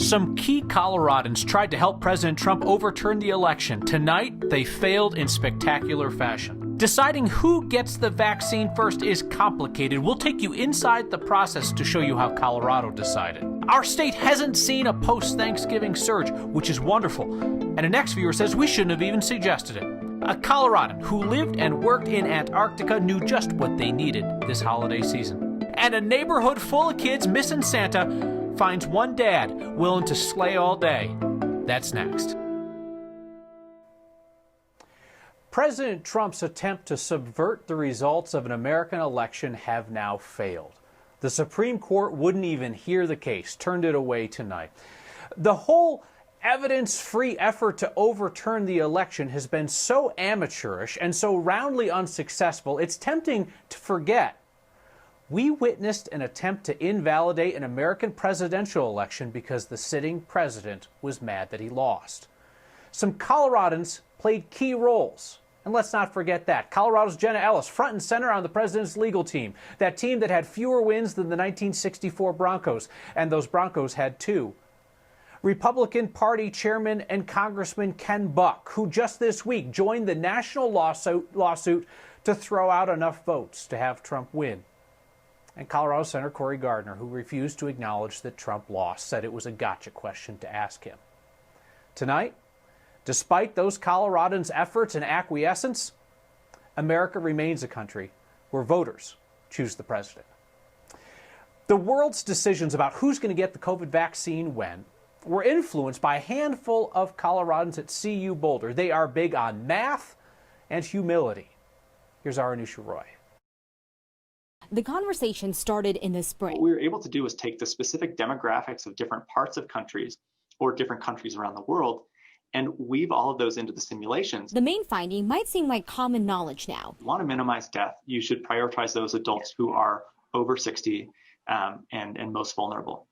Some key Coloradans tried to help President Trump overturn the election. Tonight, they failed in spectacular fashion. Deciding who gets the vaccine first is complicated. We'll take you inside the process to show you how Colorado decided. Our state hasn't seen a post-Thanksgiving surge, which is wonderful. And an ex-viewer says we shouldn't have even suggested it. A Coloradan who lived and worked in Antarctica knew just what they needed this holiday season. And a neighborhood full of kids missing Santa finds one dad willing to slay all day. That's next. President Trump's attempt to subvert the results of an American election have now failed. The Supreme Court wouldn't even hear the case, turned it away tonight. The whole evidence-free effort to overturn the election has been so amateurish and so roundly unsuccessful, it's tempting to forget. We witnessed an attempt to invalidate an American presidential election because the sitting president was mad that he lost. Some Coloradans played key roles. And let's not forget that. Colorado's Jenna Ellis, front and center on the president's legal team. That team that had fewer wins than the 1964 Broncos. And those Broncos had 2. Republican Party Chairman and Congressman Ken Buck, who just this week joined the national lawsuit to throw out enough votes to have Trump win. And Colorado Senator Cory Gardner, who refused to acknowledge that Trump lost, said it was a gotcha question to ask him. Tonight, despite those Coloradans' efforts and acquiescence, America remains a country where voters choose the president. The world's decisions about who's going to get the COVID vaccine when were influenced by a handful of Coloradans at CU Boulder. They are big on math and humility. Here's our Anusha Roy. The conversation started in the spring. What we were able to do was take the specific demographics of different parts of countries or different countries around the world and weave all of those into the simulations. The main finding might seem like common knowledge now. If you want to minimize death, you should prioritize those adults who are over 60 and most vulnerable.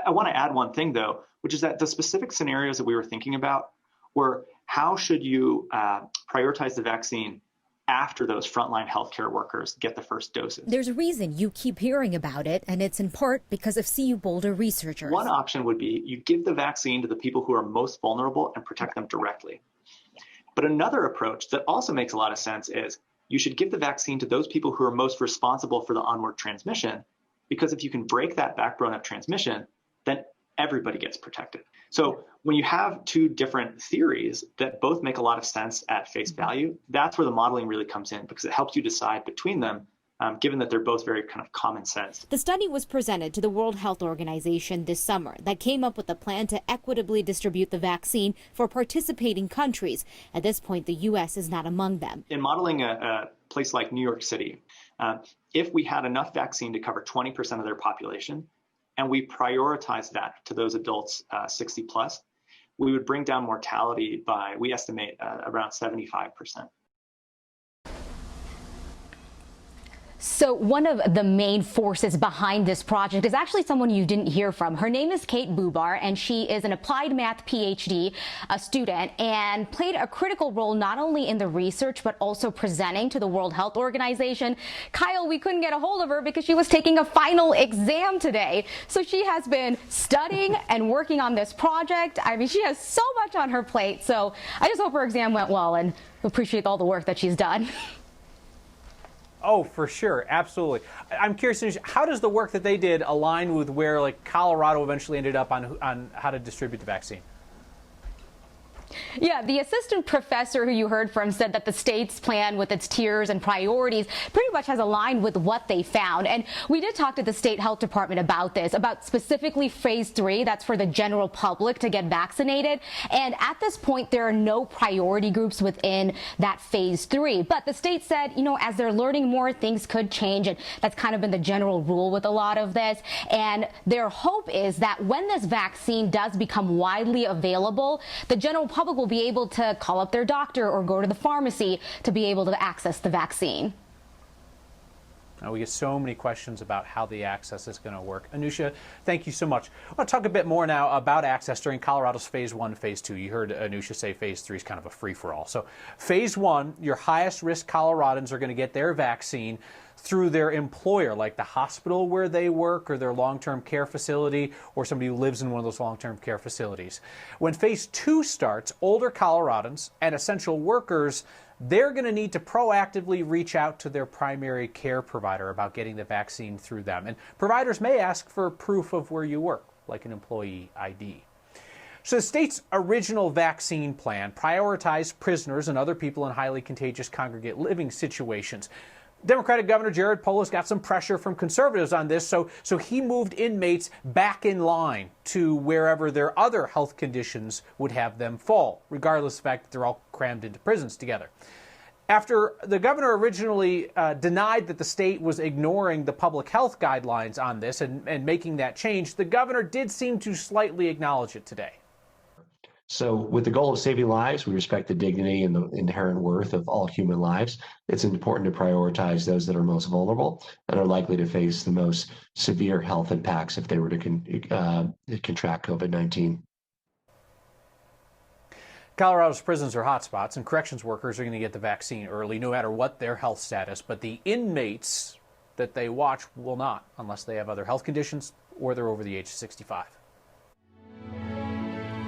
I want to add one thing, though, which is that the specific scenarios that we were thinking about were how should you prioritize the vaccine after those frontline healthcare workers get the first doses. There's a reason you keep hearing about it, and it's in part because of CU Boulder researchers. One option would be you give the vaccine to the people who are most vulnerable and protect them directly. But another approach that also makes a lot of sense is you should give the vaccine to those people who are most responsible for the onward transmission, because if you can break that backbone of transmission, then everybody gets protected. So when you have two different theories that both make a lot of sense at face value, that's where the modeling really comes in, because it helps you decide between them, given that they're both very kind of common sense. The study was presented to the World Health Organization this summer that came up with a plan to equitably distribute the vaccine for participating countries. At this point, the U.S. is not among them. In modeling a place like New York City, if we had enough vaccine to cover 20% of their population, and we prioritize that to those adults 60 plus, we would bring down mortality by, we estimate, around 75%. So one of the main forces behind this project is actually someone you didn't hear from. Her name is Kate Bubar, and she is an applied math PhD student and played a critical role not only in the research but also presenting to the World Health Organization. Kyle, we couldn't get a hold of her because she was taking a final exam today. So she has been studying and working on this project. I mean, she has so much on her plate. So I just hope her exam went well and appreciate all the work that she's done. Oh, for sure. Absolutely. I'm curious, how does the work that they did align with where like Colorado eventually ended up on how to distribute the vaccine? Yeah, the assistant professor who you heard from said that the state's plan with its tiers and priorities pretty much has aligned with what they found. And we did talk to the state health department about this, about specifically phase 3. That's for the general public to get vaccinated. And at this point, there are no priority groups within that phase 3. But the state said, you know, as they're learning more, things could change. And that's kind of been the general rule with a lot of this. And their hope is that when this vaccine does become widely available, the general public will be able to call up their doctor or go to the pharmacy to be able to access the vaccine. We get so many questions about how the access is going to work. Anusha, thank you so much. I want to talk a bit more now about access during Colorado's Phase 1, Phase 2. You heard Anusha say Phase 3 is kind of a free-for-all. So Phase 1, your highest-risk Coloradans are going to get their vaccine through their employer, like the hospital where they work or their long-term care facility, or somebody who lives in one of those long-term care facilities. When Phase 2 starts, older Coloradans and essential workers, they're going to need to proactively reach out to their primary care provider about getting the vaccine through them. And providers may ask for proof of where you work, like an employee ID. So the state's original vaccine plan prioritized prisoners and other people in highly contagious congregate living situations. Democratic Governor Jared Polis got some pressure from conservatives on this, so he moved inmates back in line to wherever their other health conditions would have them fall, regardless of the fact that they're all crammed into prisons together. After the governor originally denied that the state was ignoring the public health guidelines on this and making that change, the governor did seem to slightly acknowledge it today. So with the goal of saving lives, we respect the dignity and the inherent worth of all human lives. It's important to prioritize those that are most vulnerable and are likely to face the most severe health impacts if they were to contract COVID-19. Colorado's prisons are hotspots, and corrections workers are going to get the vaccine early, no matter what their health status. But the inmates that they watch will not, unless they have other health conditions or they're over the age of 65.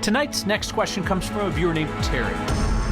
Tonight's next question comes from a viewer named Terry.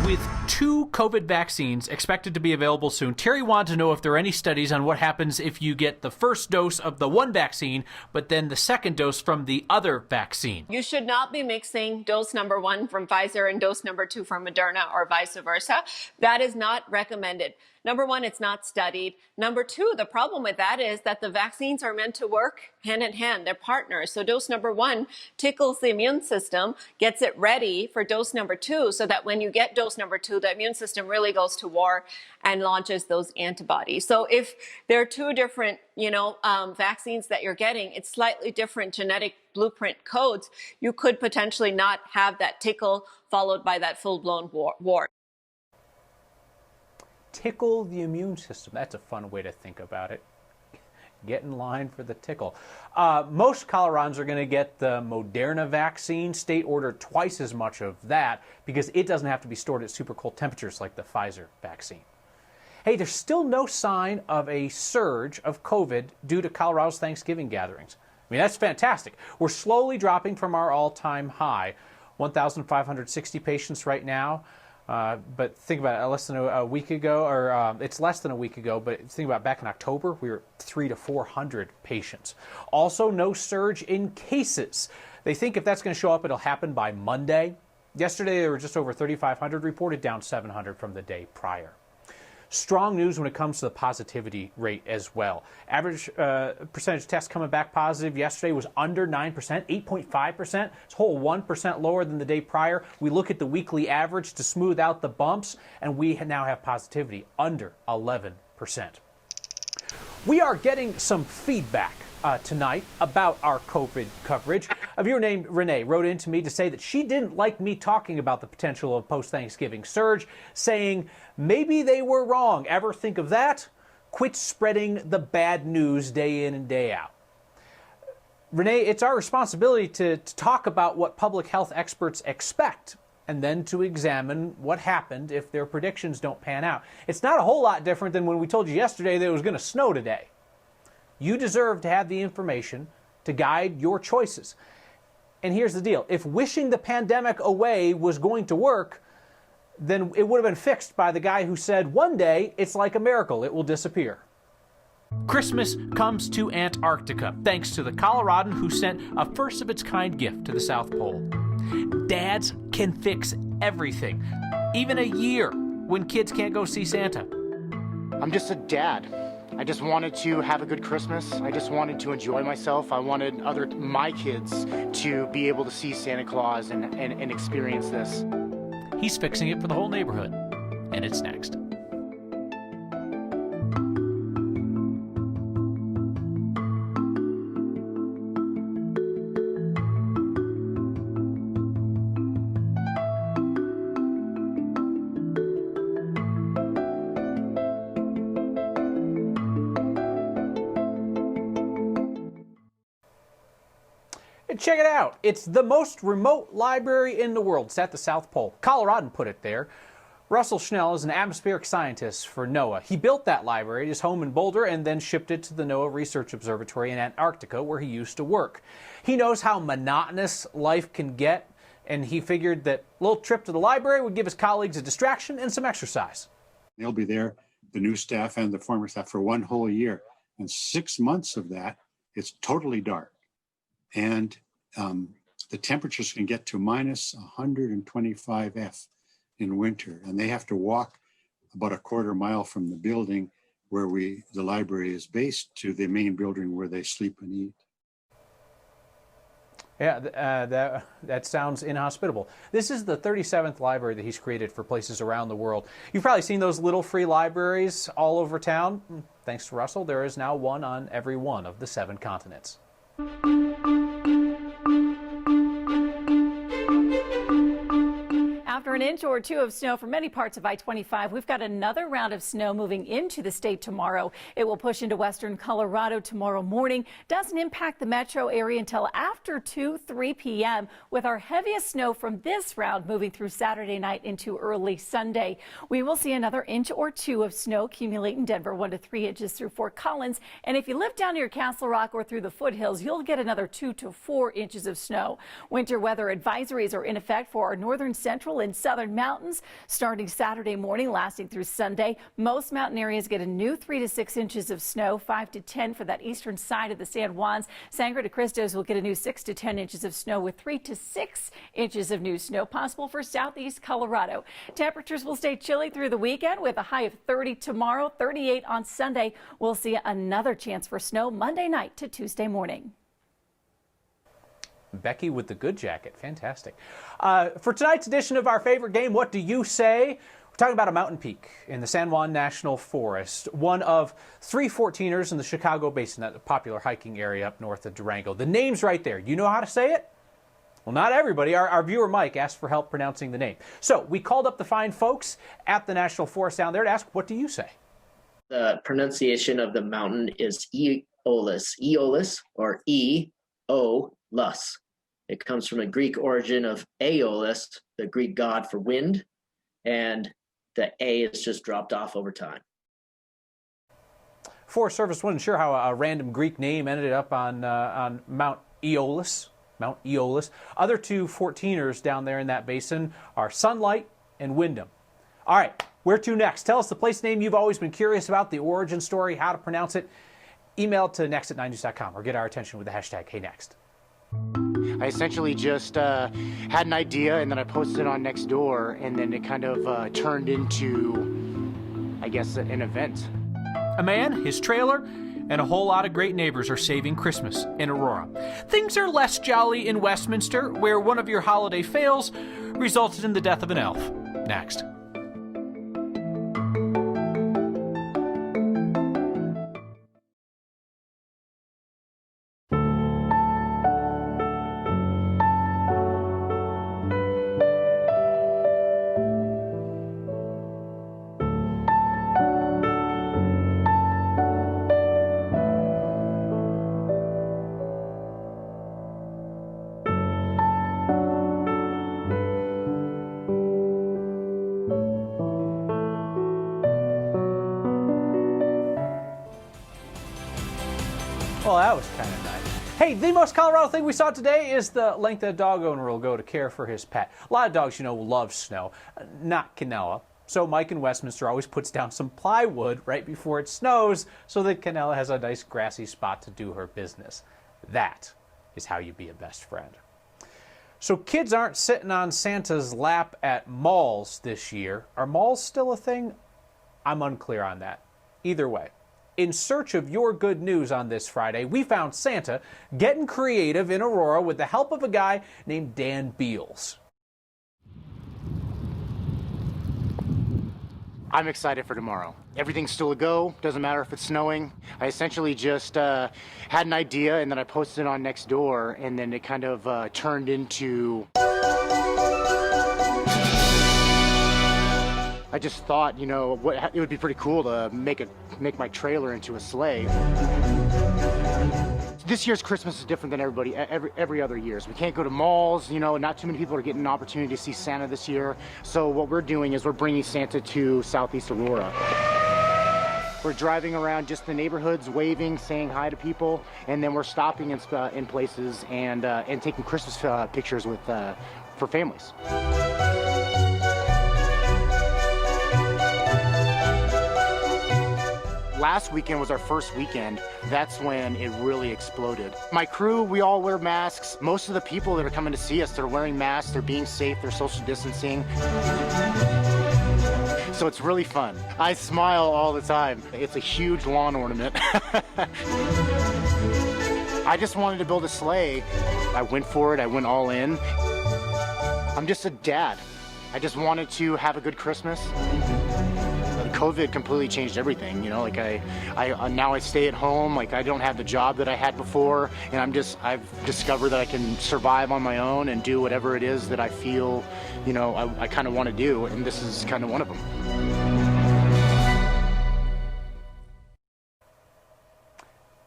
With 2 COVID vaccines expected to be available soon, Terry wanted to know if there are any studies on what happens if you get the first dose of the one vaccine, but then the second dose from the other vaccine. You should not be mixing dose number 1 from Pfizer and dose number 2 from Moderna or vice versa. That is not recommended. Number 1, it's not studied. Number 2, the problem with that is that the vaccines are meant to work hand in hand. They're partners. So dose number 1 tickles the immune system, gets it ready for dose number 2, so that when you get dose number 2, the immune system really goes to war and launches those antibodies. So if there are 2 different, vaccines that you're getting, it's slightly different genetic blueprint codes. You could potentially not have that tickle followed by that full-blown war. Tickle the immune system. That's a fun way to think about it. Get in line for the tickle. Most Coloradans are going to get the Moderna vaccine. State ordered twice as much of that because it doesn't have to be stored at super cold temperatures like the Pfizer vaccine. Hey, there's still no sign of a surge of COVID due to Colorado's Thanksgiving gatherings. I mean, that's fantastic. We're slowly dropping from our all-time high. 1,560 patients right now. But think about it, less than a week ago, or it's less than a week ago, but think about back in October, we were 300 to 400 patients. Also, no surge in cases. They think if that's going to show up, it'll happen by Monday. Yesterday, there were just over 3,500 reported, down 700 from the day prior. Strong news when it comes to the positivity rate as well. Average percentage tests coming back positive yesterday was under 9%, 8.5%. It's a whole 1% lower than the day prior. We look at the weekly average to smooth out the bumps, and we now have positivity under 11%. We are getting some feedback tonight about our COVID coverage. A viewer named Renee wrote in to me to say that she didn't like me talking about the potential of post-Thanksgiving surge, saying maybe they were wrong. Ever think of that? Quit spreading the bad news day in and day out. Renee, it's our responsibility to talk about what public health experts expect and then to examine what happened if their predictions don't pan out. It's not a whole lot different than when we told you yesterday that it was going to snow today. You deserve to have the information to guide your choices. And here's the deal. If wishing the pandemic away was going to work, then it would have been fixed by the guy who said, one day, it's like a miracle, it will disappear. Christmas comes to Antarctica, thanks to the Coloradan who sent a first-of-its-kind gift to the South Pole. Dads can fix everything, even a year when kids can't go see Santa. I'm just a dad. I just wanted to have a good Christmas. I just wanted to enjoy myself. I wanted my kids to be able to see Santa Claus and experience this. He's fixing it for the whole neighborhood, and it's next. Check it out. It's the most remote library in the world. It's at the South Pole. Coloradan put it there. Russell Schnell is an atmospheric scientist for NOAA. He built that library at his home in Boulder and then shipped it to the NOAA Research Observatory in Antarctica, where he used to work. He knows how monotonous life can get, and he figured that a little trip to the library would give his colleagues a distraction and some exercise. They'll be there, the new staff and the former staff, for one whole year. And 6 months of that, it's totally dark. And the temperatures can get to minus 125 F in winter. And they have to walk about a quarter mile from the building where the library is based to the main building where they sleep and eat. Yeah, that sounds inhospitable. This is the 37th library that he's created for places around the world. You've probably seen those little free libraries all over town. Thanks to Russell, there is now one on every one of the 7 continents. After an inch or two of snow for many parts of I-25, we've got another round of snow moving into the state tomorrow. It will push into western Colorado tomorrow morning. Doesn't impact the metro area until after 3 p.m. with our heaviest snow from this round moving through Saturday night into early Sunday. We will see another inch or two of snow accumulate in Denver, 1 to 3 inches through Fort Collins. And if you live down near Castle Rock or through the foothills, you'll get another 2 to 4 inches of snow. Winter weather advisories are in effect for our northern, central, and southern mountains starting Saturday morning, lasting through Sunday. Most mountain areas get a new 3 to 6 inches of snow, 5 to 10 for that eastern side of the San Juans. Sangre de Cristos will get a new 6 to 10 inches of snow with 3 to 6 inches of new snow possible for southeast Colorado. Temperatures will stay chilly through the weekend with a high of 30 tomorrow, 38 on Sunday. We'll see another chance for snow Monday night to Tuesday morning. Becky with the good jacket. Fantastic. For tonight's edition of our favorite game, What Do You Say? We're talking about a mountain peak in the San Juan National Forest, one of 3 14ers in the Chicago Basin, that popular hiking area up north of Durango. The name's right there. You know how to say it? Well, not everybody. Our viewer Mike asked for help pronouncing the name. So we called up the fine folks at the National Forest down there to ask, what do you say? The pronunciation of the mountain is Eolus, or E-O-Lus. It comes from a Greek origin of Aeolus, the Greek god for wind, and the A is just dropped off over time. Forest Service wasn't sure how a random Greek name ended up on Mount Eolus. Other 2 14ers down there in that basin are Sunlight and Windham. All right, where to next? Tell us the place name you've always been curious about, the origin story, how to pronounce it. Email to next@9news.com or get our attention with the hashtag HeyNext. I essentially just had an idea, and then I posted it on Nextdoor, and then it kind of turned into, I guess, an event. A man, his trailer, and a whole lot of great neighbors are saving Christmas in Aurora. Things are less jolly in Westminster, where one of your holiday fails resulted in the death of an elf. Next. Well, that was kind of nice. Hey, the most Colorado thing we saw today is the length that a dog owner will go to care for his pet. A lot of dogs, you know, love snow, not Canella. So Mike in Westminster always puts down some plywood right before it snows so that Canella has a nice grassy spot to do her business. That is how you be a best friend. So kids aren't sitting on Santa's lap at malls this year. Are malls still a thing? I'm unclear on that. Either way, in search of your good news on this Friday, we found Santa getting creative in Aurora with the help of a guy named Dan Beals. I'm excited for tomorrow. Everything's still a go. Doesn't matter if it's snowing. I essentially just had an idea, and then I posted it on Nextdoor, and then it kind of turned into... I just thought, you know, it would be pretty cool to make my trailer into a sleigh. This year's Christmas is different than every other year's. We can't go to malls, you know, not too many people are getting an opportunity to see Santa this year. So what we're doing is we're bringing Santa to Southeast Aurora. We're driving around just the neighborhoods, waving, saying hi to people, and then we're stopping in places and taking Christmas pictures with for families. Last weekend was our first weekend. That's when it really exploded. My crew, we all wear masks. Most of the people that are coming to see us, they're wearing masks, they're being safe, they're social distancing. So it's really fun. I smile all the time. It's a huge lawn ornament. I just wanted to build a sleigh. I went for it, I went all in. I'm just a dad. I just wanted to have a good Christmas. COVID completely changed everything, you know, like now I stay at home, like I don't have the job that I had before, and I've discovered that I can survive on my own and do whatever it is that I feel, you know, I kind of want to do, and this is kind of one of them.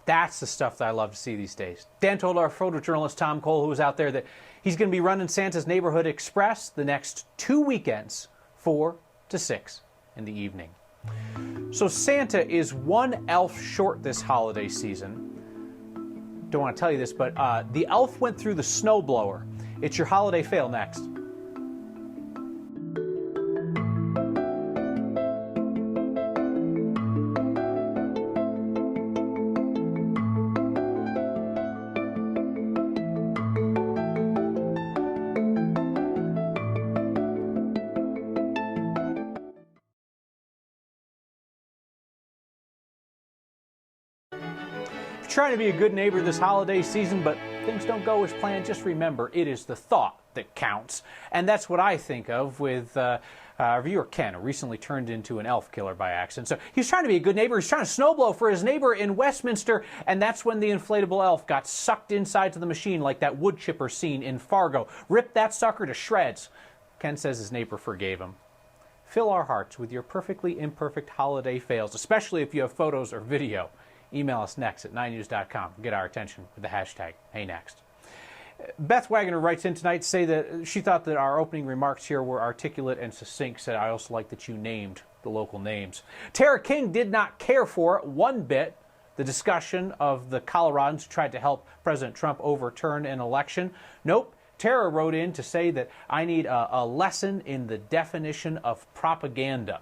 That's the stuff that I love to see these days. Dan told our photojournalist Tom Cole, who was out there, that he's going to be running Santa's Neighborhood Express the next 2 weekends, 4 to 6 in the evening. So Santa is one elf short this holiday season. Don't want to tell you this, but the elf went through the snowblower. It's your holiday fail next. Trying to be a good neighbor this holiday season, but things don't go as planned, just remember, it is the thought that counts. And that's what I think of with our viewer Ken, who recently turned into an elf killer by accident. So he's trying to be a good neighbor. He's trying to snowblow for his neighbor in Westminster, and that's when the inflatable elf got sucked inside to the machine like that wood chipper scene in Fargo. Ripped that sucker to shreds. Ken says his neighbor forgave him. Fill our hearts with your perfectly imperfect holiday fails, especially if you have photos or video. Email us next at 9news.com. Get our attention with the hashtag #HeyNext. Beth Wagner writes in tonight to say that she thought that our opening remarks here were articulate and succinct. Said, I also like that you named the local names. Tara King did not care for one bit the discussion of the Coloradans who tried to help President Trump overturn an election. Nope. Tara wrote in to say that I need a lesson in the definition of propaganda.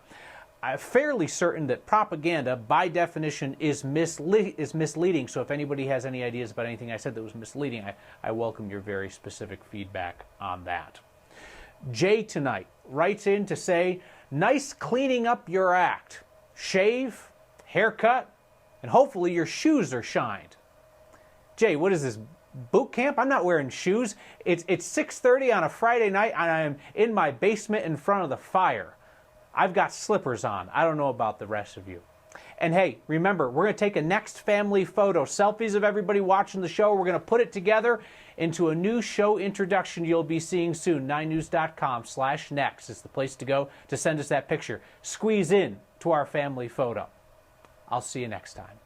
I'm fairly certain that propaganda, by definition, is misleading. So if anybody has any ideas about anything I said that was misleading, I welcome your very specific feedback on that. Jay tonight writes in to say, nice cleaning up your act. Shave, haircut, and hopefully your shoes are shined. Jay, what is this, boot camp? I'm not wearing shoes. It's 6:30 on a Friday night, and I am in my basement in front of the fire. I've got slippers on. I don't know about the rest of you. And hey, remember, we're going to take a next family photo, selfies of everybody watching the show. We're going to put it together into a new show introduction you'll be seeing soon. 9news.com/next is the place to go to send us that picture. Squeeze in to our family photo. I'll see you next time.